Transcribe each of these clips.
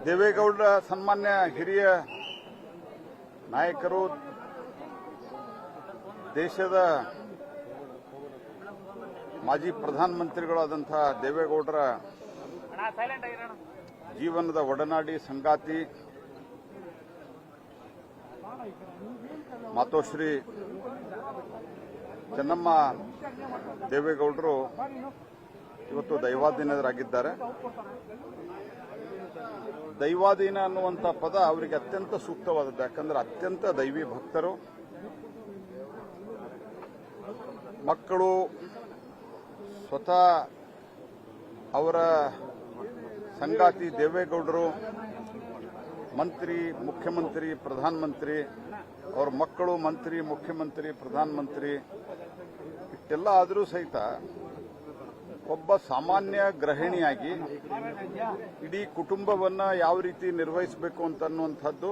ದೇವೇಗೌಡರ ಸನ್ಮಾನ್ಯ ಹಿರಿಯ ನಾಯಕರು, ದೇಶದ ಮಾಜಿ ಪ್ರಧಾನಮಂತ್ರಿಗಳಾದಂತಹ ದೇವೇಗೌಡರ ಜೀವನದ ಒಡನಾಡಿ ಸಂಗಾತಿ ಮಾತೋಶ್ರೀ ಚೆನ್ನಮ್ಮ ದೇವೇಗೌಡರು ಇವತ್ತು ದೈವಾಧೀನರಾಗಿದ್ದಾರೆ. ದೈವಾಧೀನ ಅನ್ನುವಂಥ ಪದ ಅವರಿಗೆ ಅತ್ಯಂತ ಸೂಕ್ತವಾದದ್ದು. ಯಾಕಂದ್ರೆ ಅತ್ಯಂತ ದೈವಿ ಭಕ್ತರು. ಮಕ್ಕಳು ಸ್ವತಃ ಅವರ ಸಂಗಾತಿ ದೇವೇಗೌಡರು ಮಂತ್ರಿ, ಮುಖ್ಯಮಂತ್ರಿ, ಪ್ರಧಾನಮಂತ್ರಿ, ಅವರ ಮಕ್ಕಳು ಮಂತ್ರಿ, ಮುಖ್ಯಮಂತ್ರಿ, ಪ್ರಧಾನಮಂತ್ರಿ, ಇಷ್ಟೆಲ್ಲ ಆದರೂ ಸಹಿತ ಒಬ್ಬ ಸಾಮಾನ್ಯ ಗೃಹಿಣಿಯಾಗಿ ಇಡೀ ಕುಟುಂಬವನ್ನು ಯಾವ ರೀತಿ ನಿರ್ವಹಿಸಬೇಕು ಅಂತನ್ನುವಂಥದ್ದು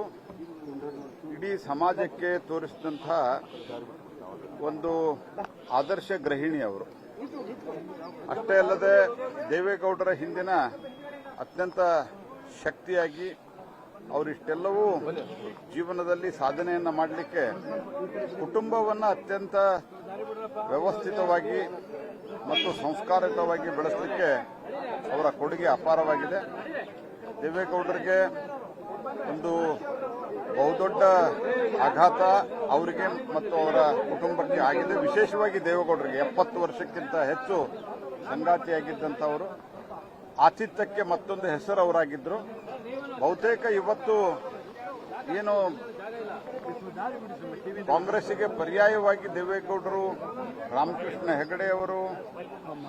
ಇಡೀ ಸಮಾಜಕ್ಕೆ ತೋರಿಸಿದಂಥ ಒಂದು ಆದರ್ಶ ಗೃಹಿಣಿ ಅವರು. ಅಷ್ಟೇ ಅಲ್ಲದೆ ದೇವೇಗೌಡರ ಹಿಂದಿನ ಅತ್ಯಂತ ಶಕ್ತಿಯಾಗಿ ಅವರಿಷ್ಟೆಲ್ಲವೂ ಜೀವನದಲ್ಲಿ ಸಾಧನೆಯನ್ನು ಮಾಡಲಿಕ್ಕೆ ಕುಟುಂಬವನ್ನು ಅತ್ಯಂತ ವ್ಯವಸ್ಥಿತವಾಗಿ ಮತ್ತು ಸಂಸ್ಕಾರಿತವಾಗಿ ಬೆಳೆಸಲಿಕ್ಕೆ ಅವರ ಕೊಡುಗೆ ಅಪಾರವಾಗಿದೆ. ದೇವೇಗೌಡರಿಗೆ ಒಂದು ಬಹುದೊಡ್ಡ ಆಘಾತ ಅವರಿಗೆ ಮತ್ತು ಅವರ ಕುಟುಂಬಕ್ಕೆ ಆಗಿದೆ. ವಿಶೇಷವಾಗಿ ದೇವೇಗೌಡರಿಗೆ 70 ವರ್ಷಕ್ಕಿಂತ ಹೆಚ್ಚು ಸಂಗಾತಿಯಾಗಿದ್ದಂಥವರು. ಆತಿಥ್ಯಕ್ಕೆ ಮತ್ತೊಂದು ಹೆಸರು ಅವರಾಗಿದ್ದರು. ಬಹುತೇಕ ಇವತ್ತು ಏನು ಕಾಂಗ್ರೆಸ್ಸಿಗೆ ಪರ್ಯಾಯವಾಗಿ ದೇವೇಗೌಡರು, ರಾಮಕೃಷ್ಣ ಹೆಗಡೆ ಅವರು,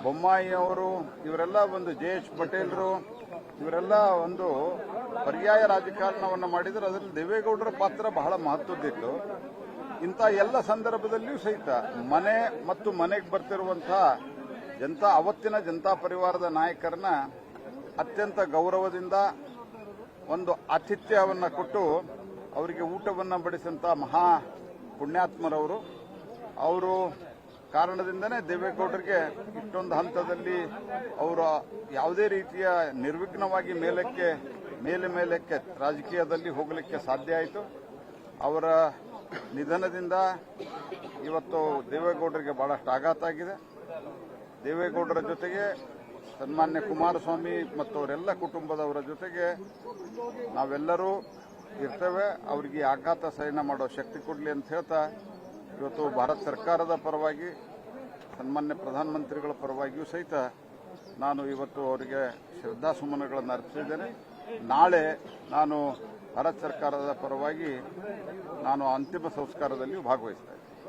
ಬೊಮ್ಮಾಯಿ ಅವರು, ಇವರೆಲ್ಲ ಒಂದು ಜೆ.ಎಚ್. ಪಟೇಲರು, ಇವರೆಲ್ಲ ಒಂದು ಪರ್ಯಾಯ ರಾಜಕಾರಣವನ್ನು ಮಾಡಿದರೆ ಅದರಲ್ಲಿ ದೇವೇಗೌಡರ ಪಾತ್ರ ಬಹಳ ಮಹತ್ವದ್ದಿತ್ತು. ಇಂಥ ಎಲ್ಲ ಸಂದರ್ಭದಲ್ಲಿಯೂ ಸಹಿತ ಮನೆ ಮತ್ತು ಮನೆಗೆ ಬರ್ತಿರುವಂತಹ ಅವತ್ತಿನ ಜನತಾ ಪರಿವಾರದ ನಾಯಕರನ್ನ ಅತ್ಯಂತ ಗೌರವದಿಂದ ಒಂದು ಆತಿಥ್ಯವನ್ನು ಕೊಟ್ಟು ಅವರಿಗೆ ಊಟವನ್ನು ಬಡಿಸಿದಂಥ ಮಹಾ ಪುಣ್ಯಾತ್ಮರವರು. ಅವರು ಕಾರಣದಿಂದನೇ ದೇವೇಗೌಡರಿಗೆ ಇಷ್ಟೊಂದು ಹಂತದಲ್ಲಿ ಅವರು ಯಾವುದೇ ರೀತಿಯ ನಿರ್ವಿಘ್ನವಾಗಿ ಮೇಲಕ್ಕೆ ರಾಜಕೀಯದಲ್ಲಿ ಹೋಗಲಿಕ್ಕೆ ಸಾಧ್ಯ ಆಯಿತು. ಅವರ ನಿಧನದಿಂದ ಇವತ್ತು ದೇವೇಗೌಡರಿಗೆ ಬಹಳಷ್ಟು ಆಘಾತ ಆಗಿದೆ. ದೇವೇಗೌಡರ ಜೊತೆಗೆ ಸನ್ಮಾನ್ಯ ಕುಮಾರಸ್ವಾಮಿ ಮತ್ತು ಅವರೆಲ್ಲ ಕುಟುಂಬದವರ ಜೊತೆಗೆ ನಾವೆಲ್ಲರೂ ಇರ್ತೇವೆ. ಅವರಿಗೆ ಆಘಾತ ಸಹನ ಮಾಡೋ ಶಕ್ತಿ ಕೊಡಲಿ ಅಂತ ಹೇಳ್ತಾ ಇವತ್ತು ಭಾರತ ಸರ್ಕಾರದ ಪರವಾಗಿ, ಸನ್ಮಾನ್ಯ ಪ್ರಧಾನಮಂತ್ರಿಗಳ ಪರವಾಗಿಯೂ ಸಹಿತ ನಾನು ಇವತ್ತು ಅವರಿಗೆ ಶ್ರದ್ಧಾಸುಮನಗಳನ್ನು ಅರ್ಪಿಸಿದ್ದೇನೆ. ನಾಳೆ ನಾನು ಭಾರತ ಸರ್ಕಾರದ ಪರವಾಗಿ ನಾನು ಅಂತಿಮ ಸಂಸ್ಕಾರದಲ್ಲಿಯೂ ಭಾಗವಹಿಸ್ತೇನೆ.